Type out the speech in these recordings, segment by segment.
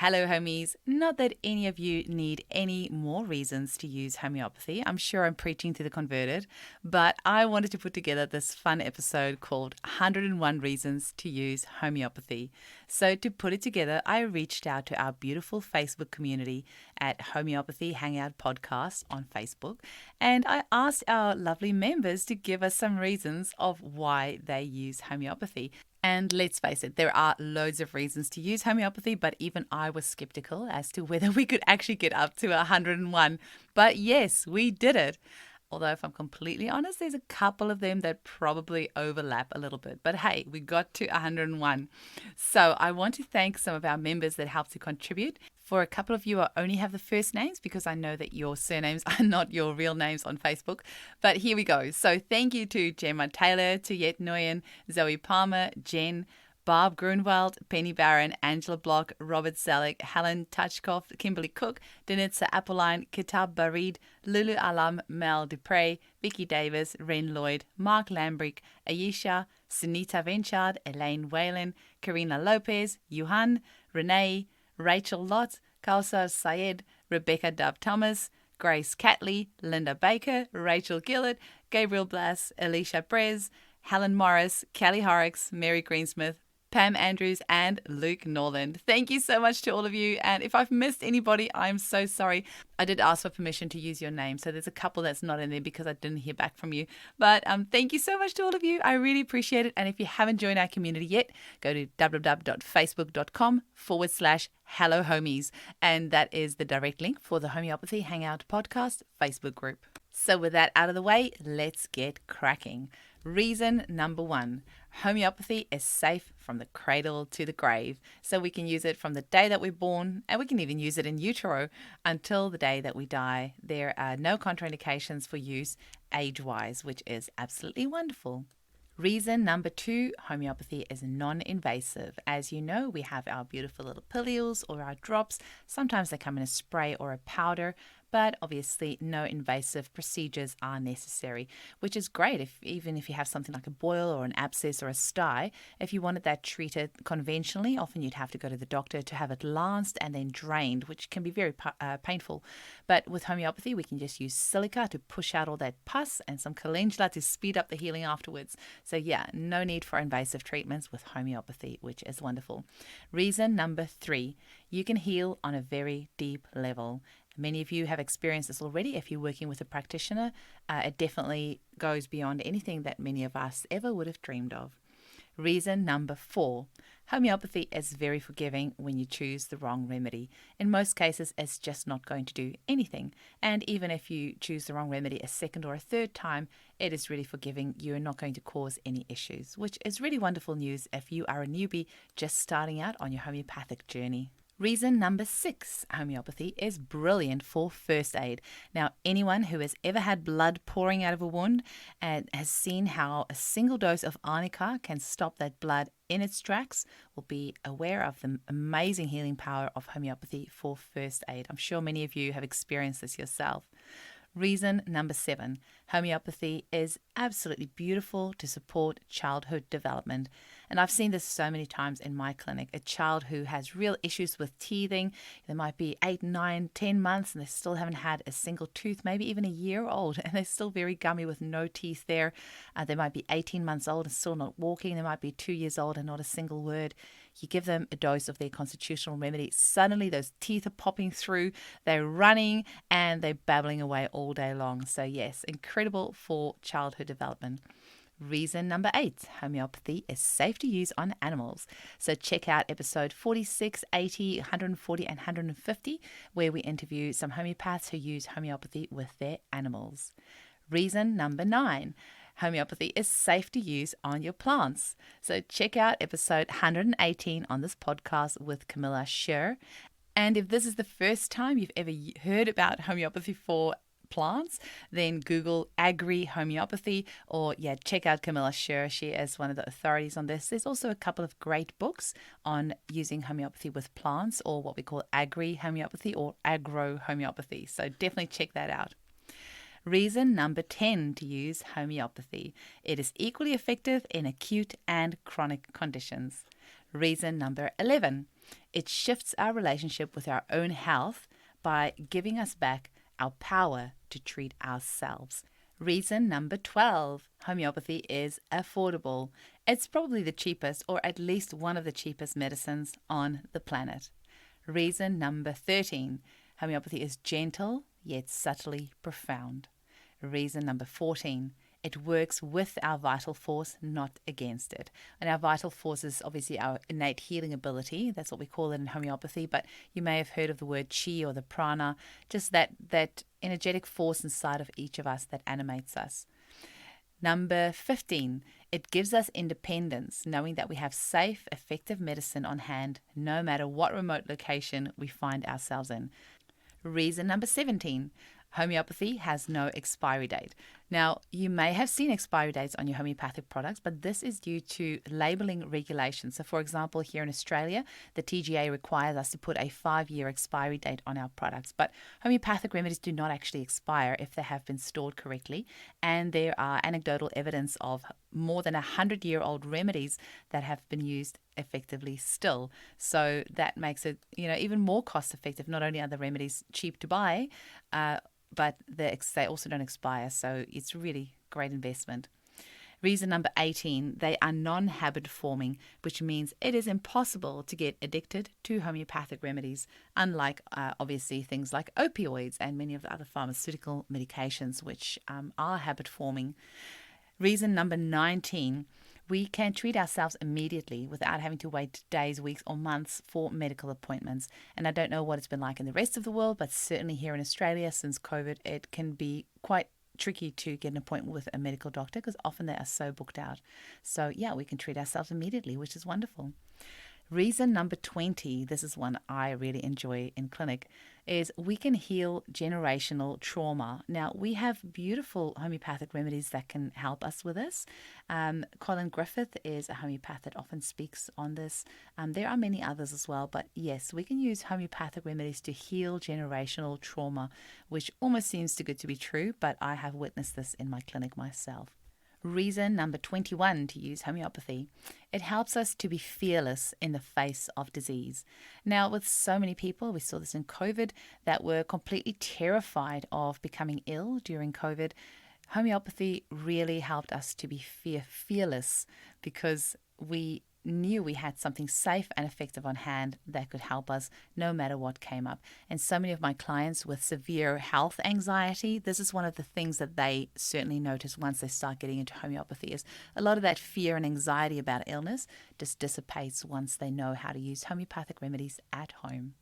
Hello, homies. Not that any of you need any more reasons to use homeopathy. I'm sure I'm preaching to the converted, but I wanted to put together this fun episode called 101 Reasons to Use Homeopathy. So to put it together, I reached out to our beautiful Facebook community at Homeopathy Hangout Podcast on Facebook, and I asked our lovely members to give us some reasons of why they use homeopathy. And let's face it, there are loads of reasons to use homeopathy, but even I was skeptical as to whether we could actually get up to 101. But yes, we did it. Although, if I'm completely honest, there's a couple of them that probably overlap a little bit. But hey, we got to 101. So I want to thank some of our members that helped to contribute. For a couple of you, I only have the first names because I know that your surnames are not your real names on Facebook. But here we go. So thank you to Gemma Taylor, Tuyet Nguyen, Zoe Palmer, Jen, Barb Grunwald, Penny Barron, Angela Block, Robert Selleck, Helen Touchkoff, Kimberly Cook, Denitza Appeline, Kitab Barid, Lulu Alam, Mel Dupre, Vicky Davis, Ren Lloyd, Mark Lambrick, Ayesha, Sunita Venchard, Elaine Whalen, Karina Lopez, Yuhan, Renee, Rachel Lott, Kausar Syed, Rebecca Dove Thomas, Grace Catley, Linda Baker, Rachel Gillett, Gabriel Blass, Alicia Brez, Helen Morris, Kelly Horrocks, Mary Greensmith, Pam Andrews, and Luke Norland. Thank you so much to all of you. And if I've missed anybody, I'm so sorry. I did ask for permission to use your name, so there's a couple that's not in there because I didn't hear back from you. But thank you so much to all of you. I really appreciate it. And if you haven't joined our community yet, go to www.facebook.com/Hello Homies. And that is the direct link for the Homeopathy Hangout Podcast Facebook group. So with that out of the way, let's get cracking. Reason number 1, homeopathy is safe from the cradle to the grave. So we can use it from the day that we're born, and we can even use it in utero until the day that we die. There are no contraindications for use age-wise, which is absolutely wonderful. Reason number 2, homeopathy is non-invasive. As you know, we have our beautiful little pillules or our drops. Sometimes they come in a spray or a powder, but obviously no invasive procedures are necessary, which is great even if you have something like a boil or an abscess or a sty. If you wanted that treated conventionally, often you'd have to go to the doctor to have it lanced and then drained, which can be very painful. But with homeopathy, we can just use silica to push out all that pus and some calendula to speed up the healing afterwards. So yeah, no need for invasive treatments with homeopathy, which is wonderful. Reason number 3, you can heal on a very deep level. Many of you have experienced this already. If you're working with a practitioner, it definitely goes beyond anything that many of us ever would have dreamed of. Reason number 4, homeopathy is very forgiving when you choose the wrong remedy. In most cases, it's just not going to do anything. And even if you choose the wrong remedy a second or a third time, it is really forgiving. You're not going to cause any issues, which is really wonderful news if you are a newbie just starting out on your homeopathic journey. Reason number 6, homeopathy is brilliant for first aid. Now, anyone who has ever had blood pouring out of a wound and has seen how a single dose of arnica can stop that blood in its tracks will be aware of the amazing healing power of homeopathy for first aid. I'm sure many of you have experienced this yourself. Reason number 7, homeopathy is absolutely beautiful to support childhood development. And I've seen this so many times in my clinic. A child who has real issues with teething, they might be 8, 9, 10 months and they still haven't had a single tooth, maybe even a year old, and they're still very gummy with no teeth there. They might be 18 months old and still not walking. They might be 2 years old and not a single word. You give them a dose of their constitutional remedy, suddenly those teeth are popping through, they're running, and they're babbling away all day long. So yes, incredible for childhood development. Reason number 8, homeopathy is safe to use on animals. So check out episode 46, 80, 140, and 150, where we interview some homeopaths who use homeopathy with their animals. Reason number 9, homeopathy is safe to use on your plants. So check out episode 118 on this podcast with Camilla Scher. And if this is the first time you've ever heard about homeopathy for plants, then Google agri-homeopathy or check out Camilla Scher. She is one of the authorities on this. There's also a couple of great books on using homeopathy with plants, or what we call agri-homeopathy or agro-homeopathy. So definitely check that out. Reason number 10 to use homeopathy. It is equally effective in acute and chronic conditions. Reason number 11. It shifts our relationship with our own health by giving us back our power to treat ourselves. Reason number 12, homeopathy is affordable. It's probably the cheapest, or at least one of the cheapest medicines on the planet. Reason number 13, homeopathy is gentle yet subtly profound. Reason number 14, it works with our vital force, not against it. And our vital force is obviously our innate healing ability. That's what we call it in homeopathy. But you may have heard of the word chi or the prana, just that energetic force inside of each of us that animates us. Number 15, it gives us independence, knowing that we have safe, effective medicine on hand, no matter what remote location we find ourselves in. Reason number 17, homeopathy has no expiry date. Now, you may have seen expiry dates on your homeopathic products, but this is due to labeling regulations. So, for example, here in Australia, the TGA requires us to put a 5-year expiry date on our products. But homeopathic remedies do not actually expire if they have been stored correctly. And there are anecdotal evidence of more than 100-year-old remedies that have been used effectively still. So that makes it, even more cost effective. Not only are the remedies cheap to buy, but they also don't expire. So it's really great investment. Reason number 18, they are non-habit forming, which means it is impossible to get addicted to homeopathic remedies, unlike obviously things like opioids and many of the other pharmaceutical medications, which are habit forming. Reason number 19, we can treat ourselves immediately without having to wait days, weeks, or months for medical appointments. And I don't know what it's been like in the rest of the world, but certainly here in Australia, since COVID, it can be quite tricky to get an appointment with a medical doctor because often they are so booked out. So yeah, we can treat ourselves immediately, which is wonderful. Reason number 20, this is one I really enjoy in clinic, is we can heal generational trauma. Now, we have beautiful homeopathic remedies that can help us with this. Colin Griffith is a homeopath that often speaks on this. There are many others as well, but yes, we can use homeopathic remedies to heal generational trauma, which almost seems too good to be true, but I have witnessed this in my clinic myself. Reason number 21 to use homeopathy. It helps us to be fearless in the face of disease. Now, with so many people, we saw this in COVID, that were completely terrified of becoming ill during COVID, homeopathy really helped us to be fearless because we knew we had something safe and effective on hand that could help us no matter what came up. And so many of my clients with severe health anxiety, this is one of the things that they certainly notice once they start getting into homeopathy, is a lot of that fear and anxiety about illness just dissipates once they know how to use homeopathic remedies at home.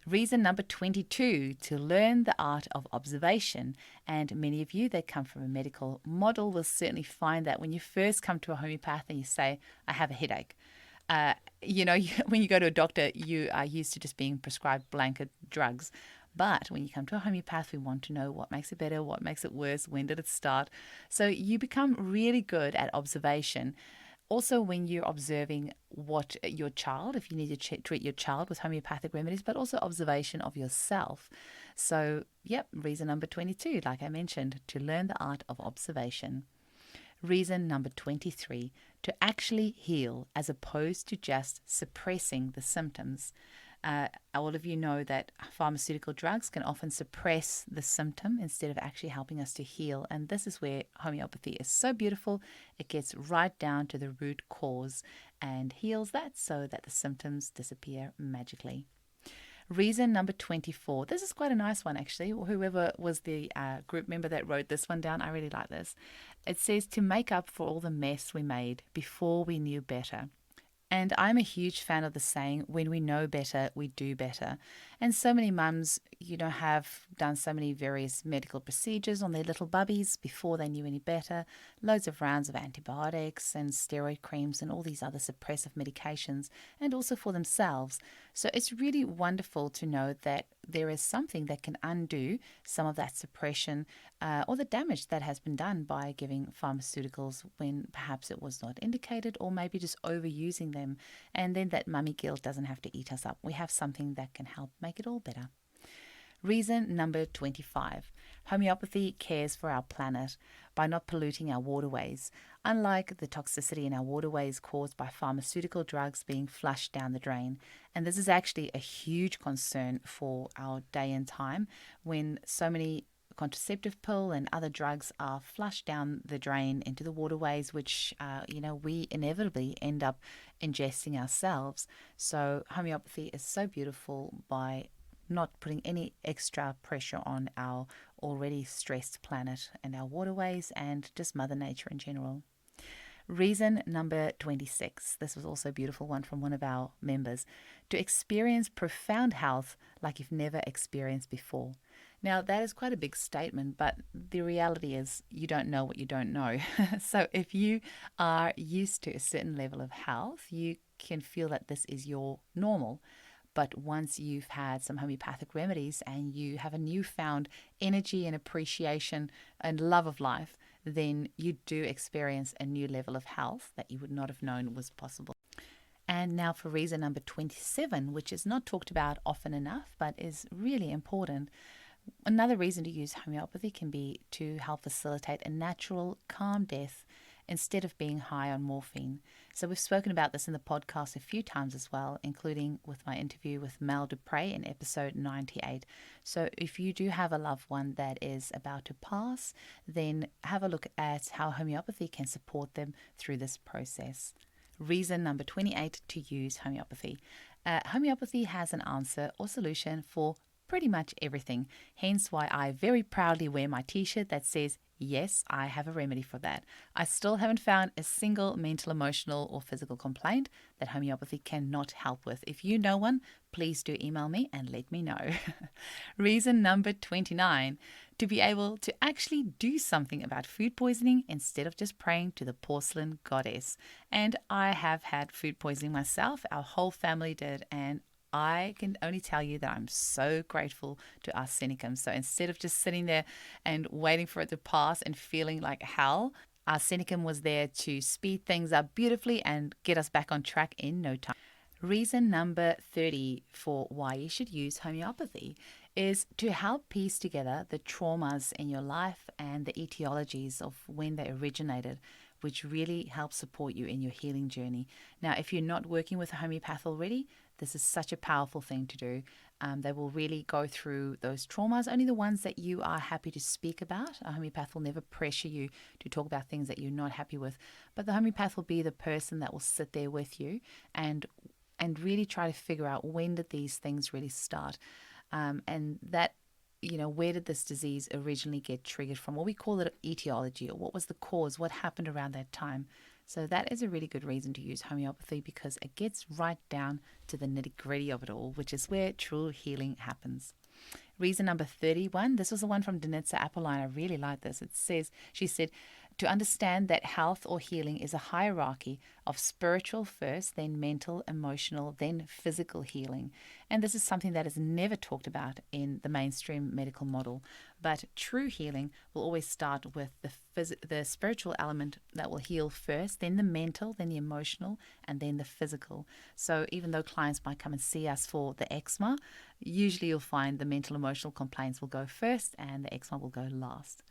Reason number 22, to learn the art of observation. And many of you that come from a medical model will certainly find that when you first come to a homeopath and you say, I have a headache, when you go to a doctor, you are used to just being prescribed blanket drugs. But when you come to a homeopath, we want to know what makes it better, what makes it worse, when did it start. So you become really good at observation. Also, when you're observing what your child, if you need to treat your child with homeopathic remedies, but also observation of yourself. So, reason number 22, like I mentioned, to learn the art of observation. Reason number 23, to actually heal as opposed to just suppressing the symptoms. All of you know that pharmaceutical drugs can often suppress the symptom instead of actually helping us to heal. And this is where homeopathy is so beautiful. It gets right down to the root cause and heals that so that the symptoms disappear magically. Reason number 24. This is quite a nice one, actually. Whoever was the group member that wrote this one down, I really like this. It says to make up for all the mess we made before we knew better. And I'm a huge fan of the saying, when we know better, we do better. And so many mums, have done so many various medical procedures on their little bubbies before they knew any better. Loads of rounds of antibiotics and steroid creams and all these other suppressive medications, and also for themselves. So it's really wonderful to know that there is something that can undo some of that suppression or the damage that has been done by giving pharmaceuticals when perhaps it was not indicated, or maybe just overusing them. And then that mummy guilt doesn't have to eat us up. We have something that can help make it all better. Reason number 25. Homeopathy cares for our planet by not polluting our waterways. unlike the toxicity in our waterways caused by pharmaceutical drugs being flushed down the drain. And this is actually a huge concern for our day and time when so many contraceptive pill and other drugs are flushed down the drain into the waterways, which we inevitably end up ingesting ourselves. So homeopathy is so beautiful by not putting any extra pressure on our already stressed planet and our waterways and just Mother Nature in general. Reason number 26. This was also a beautiful one from one of our members. To experience profound health like you've never experienced before. Now, that is quite a big statement, but the reality is you don't know what you don't know. So if you are used to a certain level of health, you can feel that this is your normal. But once you've had some homeopathic remedies and you have a newfound energy and appreciation and love of life, then you do experience a new level of health that you would not have known was possible. And now for reason number 27, which is not talked about often enough, but is really important. Another reason to use homeopathy can be to help facilitate a natural, calm death instead of being high on morphine. So we've spoken about this in the podcast a few times as well, including with my interview with Mel Dupre in episode 98. So if you do have a loved one that is about to pass, then have a look at how homeopathy can support them through this process. Reason number 28 to use homeopathy. Homeopathy has an answer or solution for pretty much everything. Hence why I very proudly wear my t-shirt that says, yes, I have a remedy for that. I still haven't found a single mental, emotional, or physical complaint that homeopathy cannot help with. If you know one, please do email me and let me know. Reason number 29, to be able to actually do something about food poisoning instead of just praying to the porcelain goddess. And I have had food poisoning myself. Our whole family did, and I can only tell you that I'm so grateful to arsenicum. So instead of just sitting there and waiting for it to pass and feeling like hell, arsenicum was there to speed things up beautifully and get us back on track in no time. Reason number 30 for why you should use homeopathy is to help piece together the traumas in your life and the etiologies of when they originated, which really helps support you in your healing journey. Now, if you're not working with a homeopath already, this is such a powerful thing to do. They will really go through those traumas, only the ones that you are happy to speak about. A homeopath will never pressure you to talk about things that you're not happy with. But the homeopath will be the person that will sit there with you and really try to figure out when did these things really start. And that, where did this disease originally get triggered from? What we call it etiology, or what was the cause, what happened around that time. So that is a really good reason to use homeopathy because it gets right down to the nitty-gritty of it all, which is where true healing happens. Reason number 31, this was the one from Denitza Appeline. I really like this. She said, to understand that health or healing is a hierarchy of spiritual first, then mental, emotional, then physical healing. And this is something that is never talked about in the mainstream medical model. But true healing will always start with the spiritual element that will heal first, then the mental, then the emotional, and then the physical. So even though clients might come and see us for the eczema, usually you'll find the mental, emotional complaints will go first and the eczema will go last.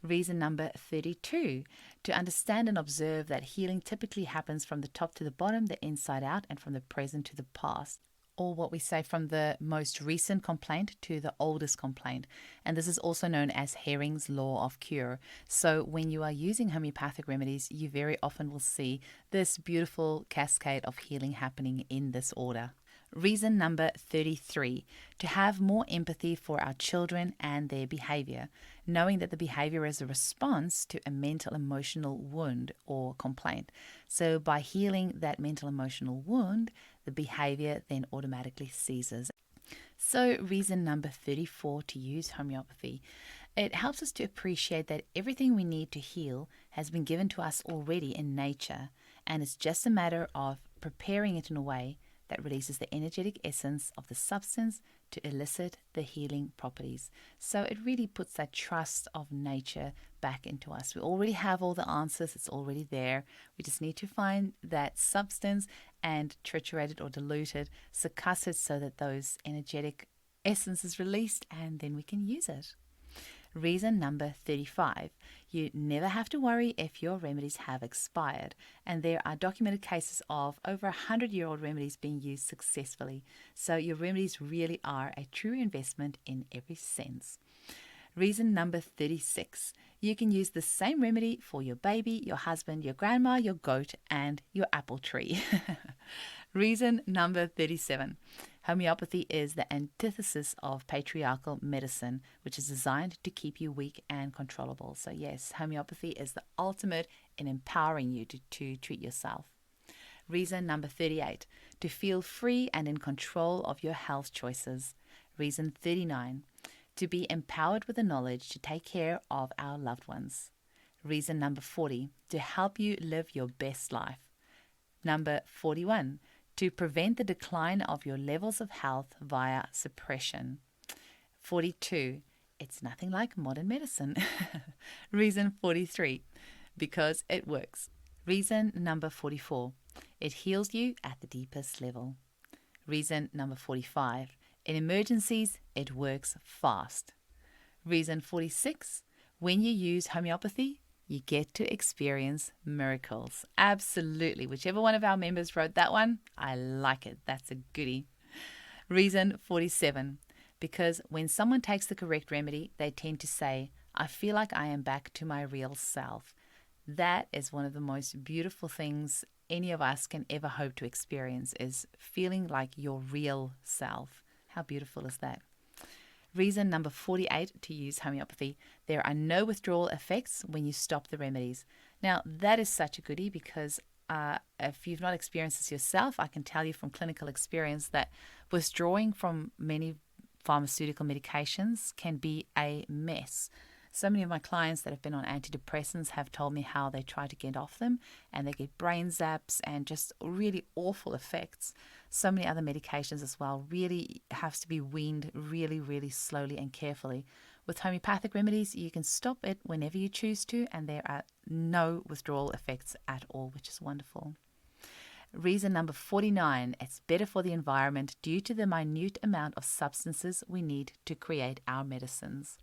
Reason number 32, to understand and observe that healing typically happens from the top to the bottom, the inside out, and from the present to the past. Or what we say from the most recent complaint to the oldest complaint. And this is also known as Hering's Law of Cure. So when you are using homeopathic remedies, you very often will see this beautiful cascade of healing happening in this order. Reason number 33, to have more empathy for our children and their behavior, knowing that the behavior is a response to a mental emotional wound or complaint. So by healing that mental emotional wound, the behavior then automatically ceases. So reason number 34 to use homeopathy. It helps us to appreciate that everything we need to heal has been given to us already in nature, and it's just a matter of preparing it in a way that releases the energetic essence of the substance to elicit the healing properties. So it really puts that trust of nature back into us. We already have all the answers. It's already there. We just need to find that substance and triturate it or dilute it, succuss it so that those energetic essence is released, and then we can use it. Reason number 35, you never have to worry if your remedies have expired, and there are documented cases of over 100-year-old remedies being used successfully. So your remedies really are a true investment in every sense. Reason number 36, you can use the same remedy for your baby, your husband, your grandma, your goat, and your apple tree. Reason number 37, homeopathy is the antithesis of patriarchal medicine, which is designed to keep you weak and controllable. So yes, homeopathy is the ultimate in empowering you to treat yourself. Reason number 38, to feel free and in control of your health choices. Reason 39, to be empowered with the knowledge to take care of our loved ones. Reason number 40, to help you live your best life. Number 41, to prevent the decline of your levels of health via suppression. 42, it's nothing like modern medicine. Reason 43, because it works. Reason number 44, it heals you at the deepest level. Reason number 45, in emergencies, it works fast. Reason 46, when you use homeopathy, you get to experience miracles. Absolutely. Whichever one of our members wrote that one, I like it. That's a goodie. Reason 47, because when someone takes the correct remedy, they tend to say, I feel like I am back to my real self. That is one of the most beautiful things any of us can ever hope to experience, is feeling like your real self. How beautiful is that? Reason number 48 to use homeopathy, there are no withdrawal effects when you stop the remedies. Now, that is such a goodie because if you've not experienced this yourself, I can tell you from clinical experience that withdrawing from many pharmaceutical medications can be a mess. So many of my clients that have been on antidepressants have told me how they try to get off them and they get brain zaps and just really awful effects. So many other medications as well really has to be weaned really, really slowly and carefully. With homeopathic remedies, you can stop it whenever you choose to, and there are no withdrawal effects at all, which is wonderful. Reason number 49, it's better for the environment due to the minute amount of substances we need to create our medicines.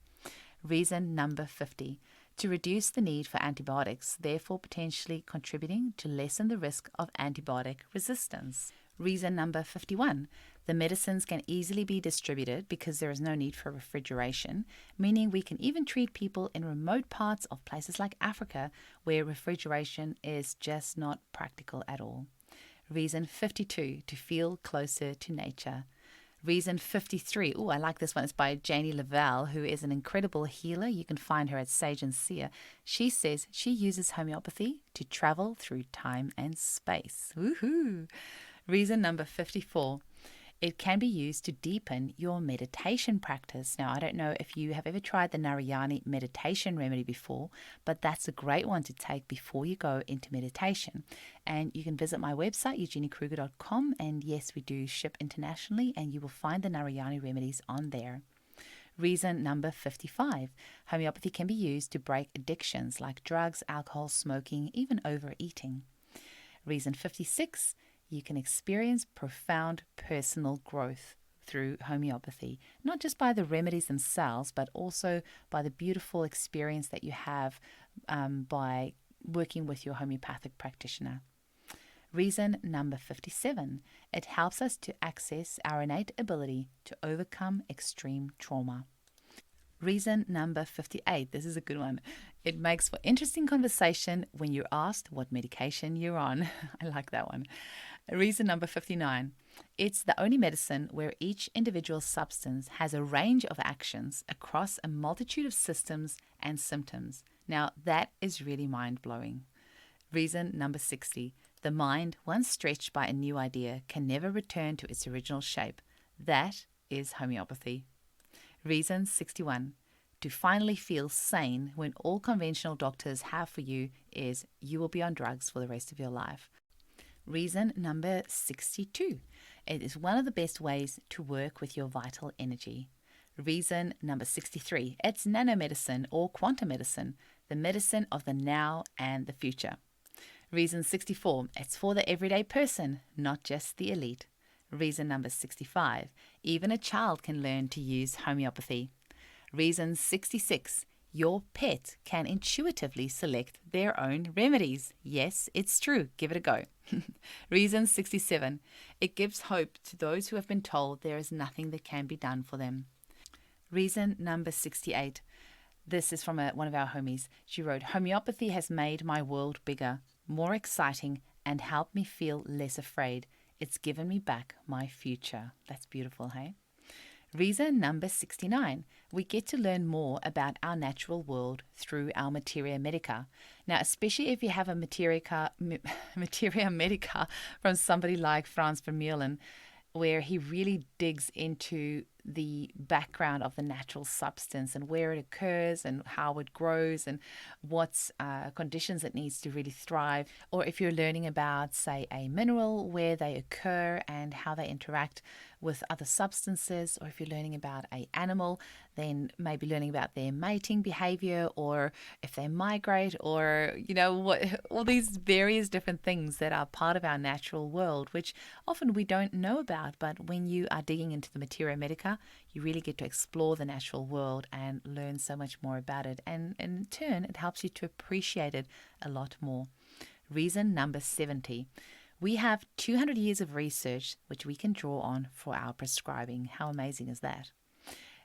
Reason number 50, to reduce the need for antibiotics, therefore potentially contributing to lessen the risk of antibiotic resistance. Reason number 51, the medicines can easily be distributed because there is no need for refrigeration, meaning we can even treat people in remote parts of places like Africa where refrigeration is just not practical at all. Reason 52, to feel closer to nature. Reason 53, I like this one. It's by Eugenie, who is an incredible healer. You can find her at Sage and Seer. She says she uses homeopathy to travel through time and space. Woohoo! Reason number 54, it can be used to deepen your meditation practice. Now, I don't know if you have ever tried the Narayani meditation remedy before, but that's a great one to take before you go into meditation. And you can visit my website, eugeniekruger.com, and yes, we do ship internationally, and you will find the Narayani remedies on there. Reason number 55, homeopathy can be used to break addictions like drugs, alcohol, smoking, even overeating. Reason 56, you can experience profound personal growth through homeopathy, not just by the remedies themselves, but also by the beautiful experience that you have by working with your homeopathic practitioner. Reason number 57, it helps us to access our innate ability to overcome extreme trauma. Reason number 58, this is a good one. It makes for interesting conversation when you're asked what medication you're on. I like that one. Reason number 59, it's the only medicine where each individual substance has a range of actions across a multitude of systems and symptoms. Now, that is really mind-blowing. Reason number 60, the mind, once stretched by a new idea, can never return to its original shape. That is homeopathy. Reason 61, to finally feel sane when all conventional doctors have for you is you will be on drugs for the rest of your life. Reason number 62, it is one of the best ways to work with your vital energy. Reason number 63, it's nanomedicine or quantum medicine, the medicine of the now and the future. Reason 64, it's for the everyday person, not just the elite. Reason number 65, even a child can learn to use homeopathy. Reason 66. Your pet can intuitively select their own remedies. Yes, it's true. Give it a go. Reason 67. It gives hope to those who have been told there is nothing that can be done for them. Reason number 68. This is from one of our homies. She wrote, homeopathy has made my world bigger, more exciting, and helped me feel less afraid. It's given me back my future. That's beautiful, hey? Reason number 69. We get to learn more about our natural world through our materia medica. Now, especially if you have a materia medica from somebody like Frans Vermeulen, where he really digs into the background of the natural substance and where it occurs and how it grows and what conditions it needs to really thrive. Or if you're learning about, say, a mineral, where they occur and how they interact with other substances, or if you're learning about an animal, then maybe learning about their mating behavior, or if they migrate, or all these various different things that are part of our natural world, which often we don't know about. But when you are digging into the materia medica, you really get to explore the natural world and learn so much more about it, and in turn it helps you to appreciate it a lot more. Reason number 70. We have 200 years of research which we can draw on for our prescribing. How amazing is that?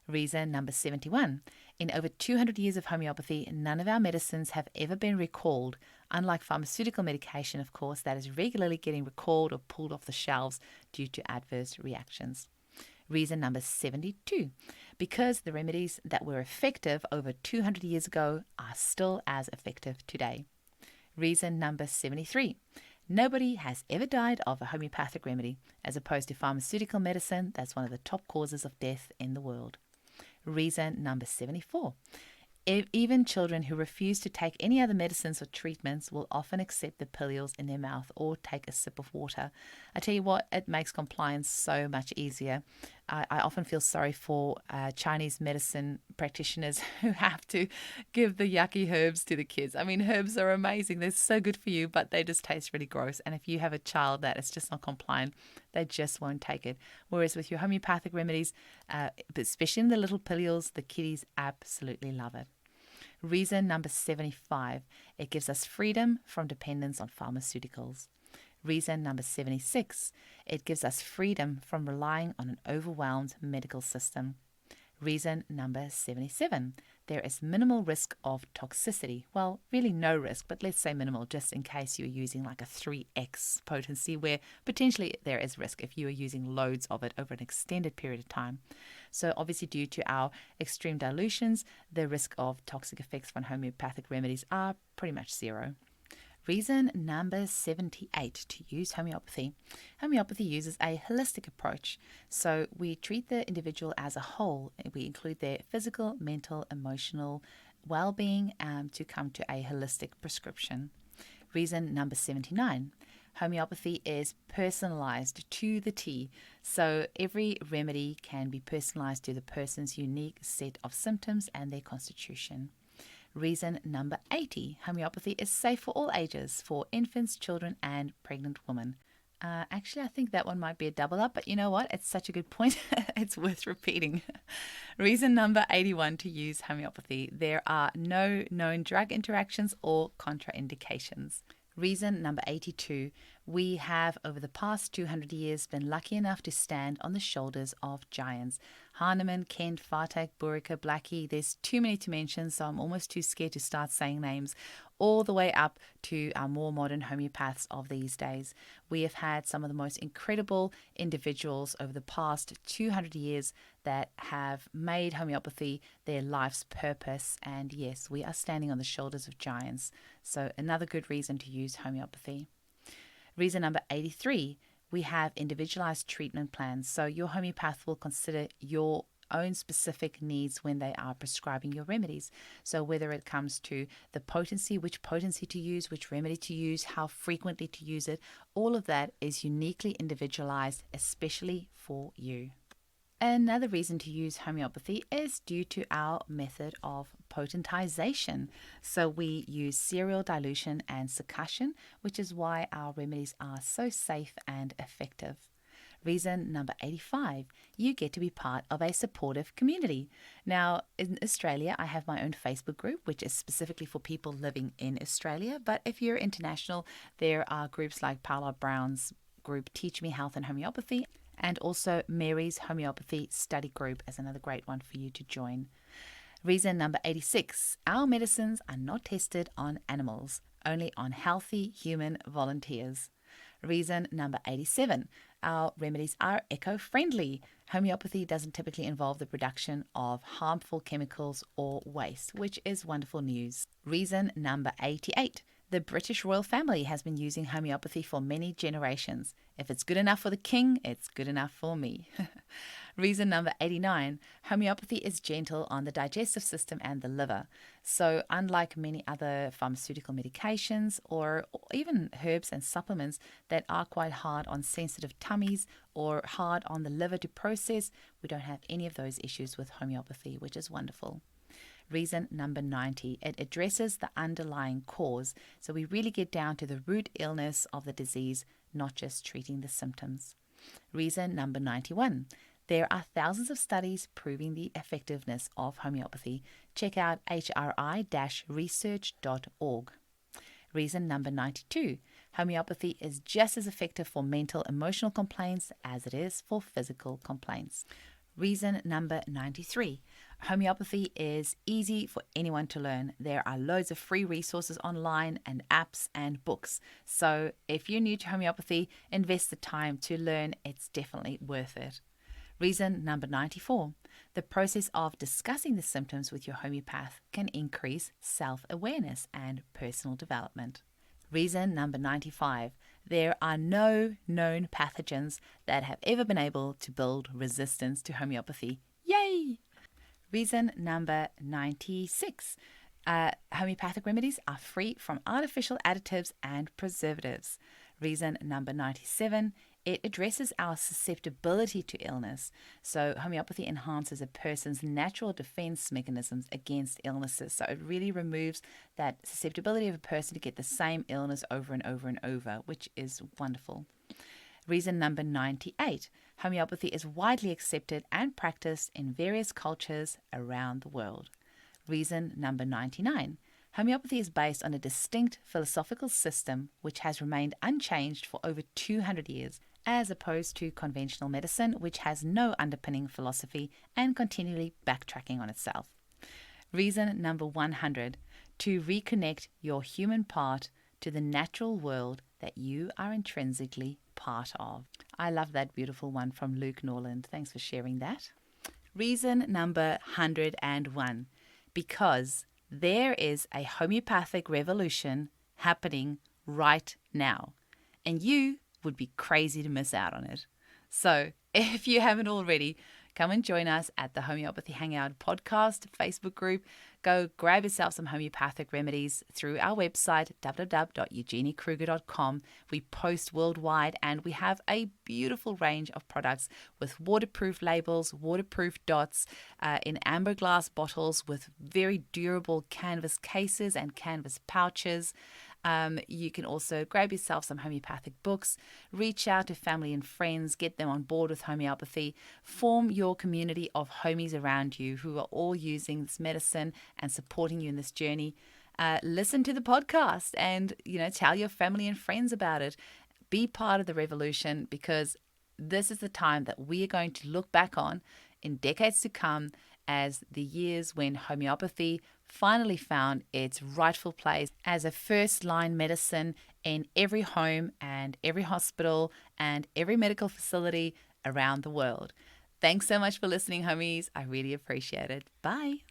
Reason number 71. In over 200 years of homeopathy, none of our medicines have ever been recalled, unlike pharmaceutical medication, of course, that is regularly getting recalled or pulled off the shelves due to adverse reactions. Reason number 72. Because the remedies that were effective over 200 years ago are still as effective today. Reason number 73. Nobody has ever died of a homeopathic remedy, as opposed to pharmaceutical medicine that's one of the top causes of death in the world. Reason number 74. Even children who refuse to take any other medicines or treatments will often accept the pillules in their mouth or take a sip of water. I tell you what, it makes compliance so much easier. I often feel sorry for Chinese medicine practitioners who have to give the yucky herbs to the kids. I mean, herbs are amazing. They're so good for you, but they just taste really gross. And if you have a child that is just not compliant, they just won't take it. Whereas with your homeopathic remedies, especially in the little pillules, the kiddies absolutely love it. Reason number 75. It gives us freedom from dependence on pharmaceuticals. Reason number 76. It gives us freedom from relying on an overwhelmed medical system. Reason number 77. There is minimal risk of toxicity. Well, really no risk, but let's say minimal, just in case you're using like a 3x potency, where potentially there is risk if you are using loads of it over an extended period of time. So obviously, due to our extreme dilutions, the risk of toxic effects from homeopathic remedies are pretty much zero. Reason number 78 to use homeopathy. Homeopathy uses a holistic approach. So we treat the individual as a whole. We include their physical, mental, emotional well-being to come to a holistic prescription. Reason number 79. Homeopathy is personalized to the T. So every remedy can be personalized to the person's unique set of symptoms and their constitution. Reason number 80. Homeopathy is safe for all ages, for infants, children, and pregnant women. Actually, I think that one might be a double up, but you know what? It's such a good point. It's worth repeating. Reason number 81 to use homeopathy. There are no known drug interactions or contraindications. Reason number 82. We have, over the past 200 years, been lucky enough to stand on the shoulders of giants. Hahnemann, Kent, Fartak, Burika, Blackie. There's too many to mention, so I'm almost too scared to start saying names. All the way up to our more modern homeopaths of these days. We have had some of the most incredible individuals over the past 200 years that have made homeopathy their life's purpose. And yes, we are standing on the shoulders of giants. So another good reason to use homeopathy. Reason number 83, we have individualized treatment plans. So your homeopath will consider your own specific needs when they are prescribing your remedies. So whether it comes to the potency, which potency to use, which remedy to use, how frequently to use it, all of that is uniquely individualized, especially for you. Another reason to use homeopathy is due to our method of potentization. So we use serial dilution and succussion, which is why our remedies are so safe and effective. Reason number 85, you get to be part of a supportive community. Now, in Australia, I have my own Facebook group, which is specifically for people living in Australia. But if you're international, there are groups like Paula Brown's group, Teach Me Health and Homeopathy, and also Mary's Homeopathy Study Group as another great one for you to join. Reason number 86, our medicines are not tested on animals, only on healthy human volunteers. Reason number 87, our remedies are eco-friendly. Homeopathy doesn't typically involve the production of harmful chemicals or waste, which is wonderful news. Reason number 88, the British royal family has been using homeopathy for many generations. If it's good enough for the king, it's good enough for me. Reason number 89, homeopathy is gentle on the digestive system and the liver. So unlike many other pharmaceutical medications or even herbs and supplements that are quite hard on sensitive tummies or hard on the liver to process, we don't have any of those issues with homeopathy, which is wonderful. Reason number 90, it addresses the underlying cause. So we really get down to the root illness of the disease, not just treating the symptoms. Reason number 91, there are thousands of studies proving the effectiveness of homeopathy. Check out hri-research.org. Reason number 92, homeopathy is just as effective for mental, emotional complaints as it is for physical complaints. Reason number 93, homeopathy is easy for anyone to learn. There are loads of free resources online and apps and books. So if you're new to homeopathy, invest the time to learn. It's definitely worth it. Reason number 94, the process of discussing the symptoms with your homeopath can increase self-awareness and personal development. Reason number 95, there are no known pathogens that have ever been able to build resistance to homeopathy. Yay! Reason number 96, homeopathic remedies are free from artificial additives and preservatives. Reason number 97, it addresses our susceptibility to illness. So homeopathy enhances a person's natural defense mechanisms against illnesses. So it really removes that susceptibility of a person to get the same illness over and over and over, which is wonderful. Reason number 98, homeopathy is widely accepted and practiced in various cultures around the world. Reason number 99, homeopathy is based on a distinct philosophical system which has remained unchanged for over 200 years, as opposed to conventional medicine, which has no underpinning philosophy and continually backtracking on itself. Reason number 100, to reconnect your human part to the natural world that you are intrinsically part of. I love that beautiful one from Luke Norland. Thanks for sharing that. Reason number 101, because there is a homeopathic revolution happening right now, and you would be crazy to miss out on it. So if you haven't already, come and join us at the Homeopathy Hangout podcast Facebook group. Go grab yourself some homeopathic remedies through our website, www.eugeniekruger.com. We post worldwide and we have a beautiful range of products with waterproof labels, waterproof dots in amber glass bottles with very durable canvas cases and canvas pouches. You can also grab yourself some homeopathic books, reach out to family and friends, get them on board with homeopathy, form your community of homies around you who are all using this medicine and supporting you in this journey. Listen to the podcast and, tell your family and friends about it. Be part of the revolution, because this is the time that we are going to look back on in decades to come as the years when homeopathy finally found its rightful place as a first-line medicine in every home and every hospital and every medical facility around the world. Thanks so much for listening, homies. I really appreciate it. Bye.